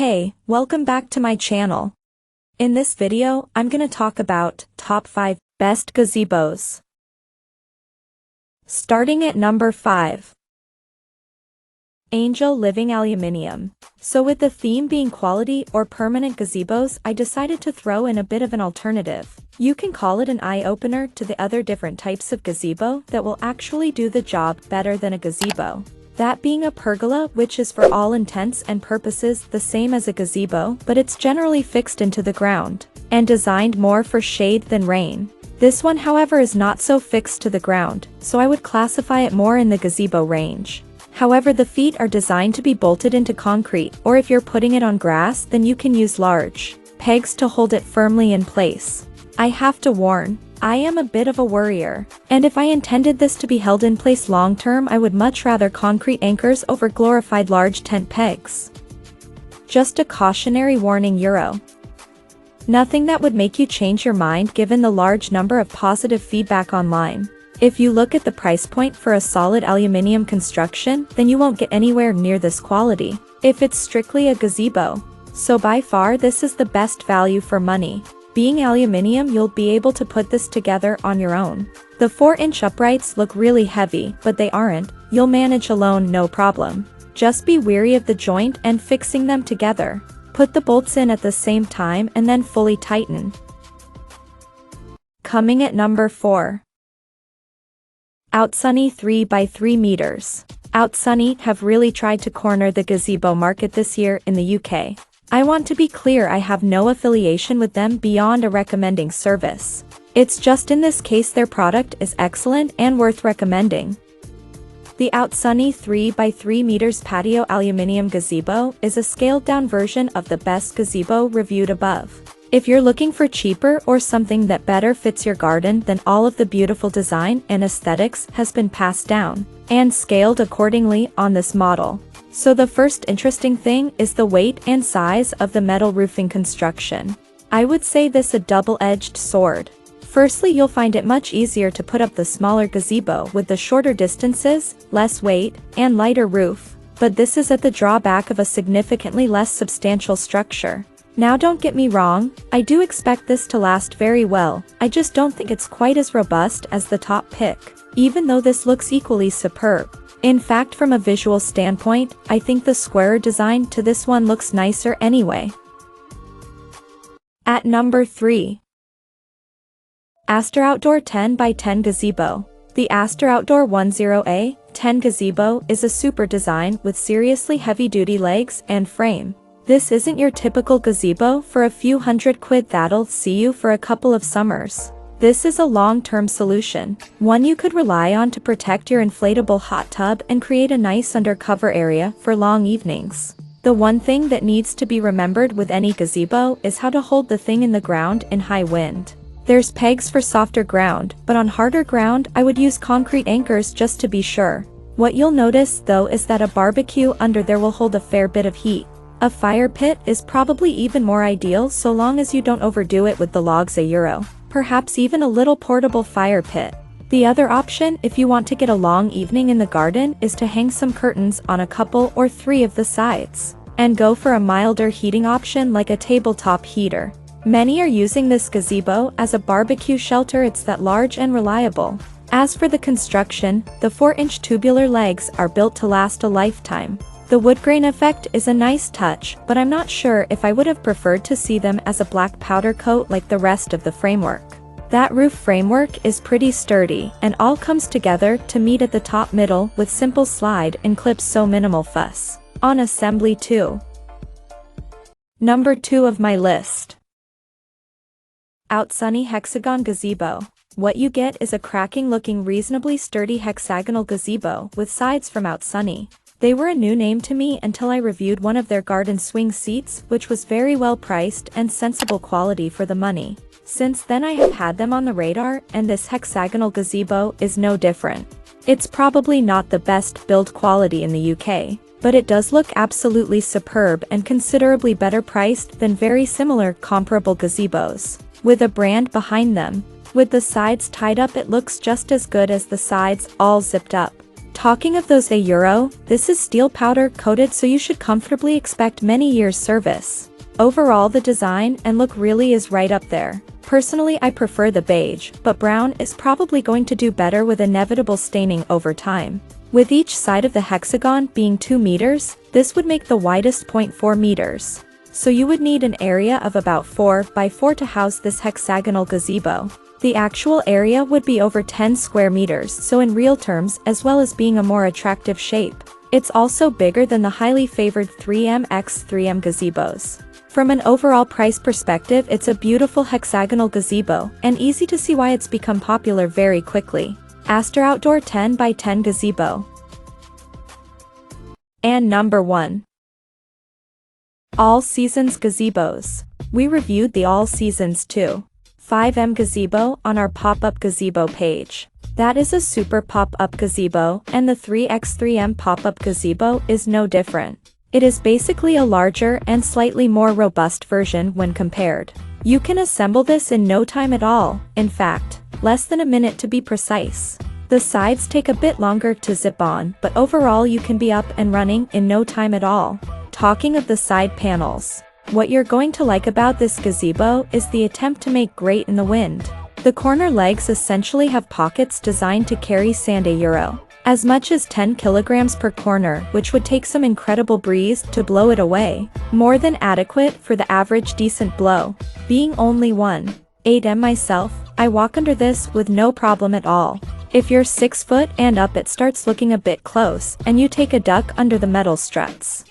Hey, welcome back to my channel. In this video, I'm gonna talk about top 5 best gazebos. Starting at number 5. Angel Living Aluminium. So with the theme being quality or permanent gazebos, I decided to throw in a bit of an alternative. You can call it an eye-opener to the other different types of gazebo that will actually do the job better than a gazebo. That being a pergola, which is for all intents and purposes the same as a gazebo, but it's generally fixed into the ground, and designed more for shade than rain. This one, however, is not so fixed to the ground, so I would classify it more in the gazebo range. However, the feet are designed to be bolted into concrete, or if you're putting it on grass, then you can use large pegs to hold it firmly in place. I have to warn, I am a bit of a worrier, and if I intended this to be held in place long term, I would much rather concrete anchors over glorified large tent pegs. Just a cautionary warning euro. Nothing that would make you change your mind given the large number of positive feedback online. If you look at the price point for a solid aluminium construction, then you won't get anywhere near this quality, if it's strictly a gazebo. So by far this is the best value for money. Being aluminium, you'll be able to put this together on your own. The 4-inch uprights look really heavy, but they aren't. You'll manage alone no problem. Just be wary of the joint and fixing them together. Put the bolts in at the same time and then fully tighten. Coming at number 4. Outsunny 3x3 meters. Outsunny have really tried to corner the gazebo market this year in the UK. I want to be clear, I have no affiliation with them beyond a recommending service. It's just in this case their product is excellent and worth recommending. The Outsunny 3x3 meters patio aluminium gazebo is a scaled down version of the best gazebo reviewed above. If you're looking for cheaper or something that better fits your garden, then all of the beautiful design and aesthetics has been passed down and scaled accordingly on this model. So the first interesting thing is the weight and size of the metal roofing construction. I would say this a double-edged sword. Firstly, you'll find it much easier to put up the smaller gazebo with the shorter distances, less weight, and lighter roof. But this is at the drawback of a significantly less substantial structure. Now don't get me wrong, I do expect this to last very well, I just don't think it's quite as robust as the top pick, even though this looks equally superb. In fact, from a visual standpoint, I think the squarer design to this one looks nicer anyway. At number 3. AsterOutdoor 10x10 Gazebo. The AsterOutdoor 10A 10 Gazebo is a super design with seriously heavy-duty legs and frame. This isn't your typical gazebo for a few £100 that'll see you for a couple of summers. This is a long-term solution, one you could rely on to protect your inflatable hot tub and create a nice undercover area for long evenings. The one thing that needs to be remembered with any gazebo is how to hold the thing in the ground in high wind. There's pegs for softer ground, but on harder ground I would use concrete anchors just to be sure. What you'll notice though is that a barbecue under there will hold a fair bit of heat. A fire pit is probably even more ideal so long as you don't overdo it with the logs euro. Perhaps even a little portable fire pit. The other option, if you want to get a long evening in the garden, is to hang some curtains on a couple or 3 of the sides, and go for a milder heating option like a tabletop heater. Many are using this gazebo as a barbecue shelter. It's that large and reliable. As for the construction, the 4-inch tubular legs are built to last a lifetime. The wood grain effect is a nice touch, but I'm not sure if I would have preferred to see them as a black powder coat like the rest of the framework. That roof framework is pretty sturdy, and all comes together to meet at the top middle with simple slide and clips, so minimal fuss on assembly too. Number 2 of my list. Outsunny Hexagon Gazebo. What you get is a cracking looking reasonably sturdy hexagonal gazebo with sides from Outsunny. They were a new name to me until I reviewed one of their garden swing seats, which was very well priced and sensible quality for the money. Since then I have had them on the radar, and this hexagonal gazebo is no different. It's probably not the best build quality in the UK, but it does look absolutely superb and considerably better priced than very similar comparable gazebos, with a brand behind them. With the sides tied up, it looks just as good as the sides all zipped up. Talking of those €1, this is steel powder coated, so you should comfortably expect many years service. Overall, the design and look really is right up there. Personally, I prefer the beige, but brown is probably going to do better with inevitable staining over time. With each side of the hexagon being 2 meters, this would make the widest point 4 meters. So you would need an area of about 4 by 4 to house this hexagonal gazebo. The actual area would be over 10 square meters, so in real terms, as well as being a more attractive shape, it's also bigger than the highly favored 3M x 3M gazebos. From an overall price perspective, it's a beautiful hexagonal gazebo, and easy to see why it's become popular very quickly. AsterOutdoor 10 by 10 Gazebo. And number 1. All Seasons Gazebos. We reviewed the All Seasons 2.5M gazebo on our pop-up gazebo page. That is a super pop-up gazebo, and the 3x3M pop-up gazebo is no different. It is basically a larger and slightly more robust version when compared. You can assemble this in no time at all, in fact, less than a minute to be precise. The sides take a bit longer to zip on, but overall you can be up and running in no time at all. Talking of the side panels, what you're going to like about this gazebo is the attempt to make great in the wind. The corner legs essentially have pockets designed to carry sand €, as much as 10 kilograms per corner, which would take some incredible breeze to blow it away. More than adequate for the average decent blow. Being only 1.8M myself, I walk under this with no problem at all. If you're 6 foot and up, it starts looking a bit close, and you take a duck under the metal struts.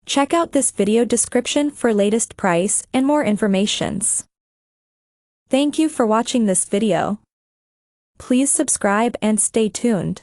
Check out this video description for latest price and more informations. Thank you for watching this video. Please subscribe and stay tuned.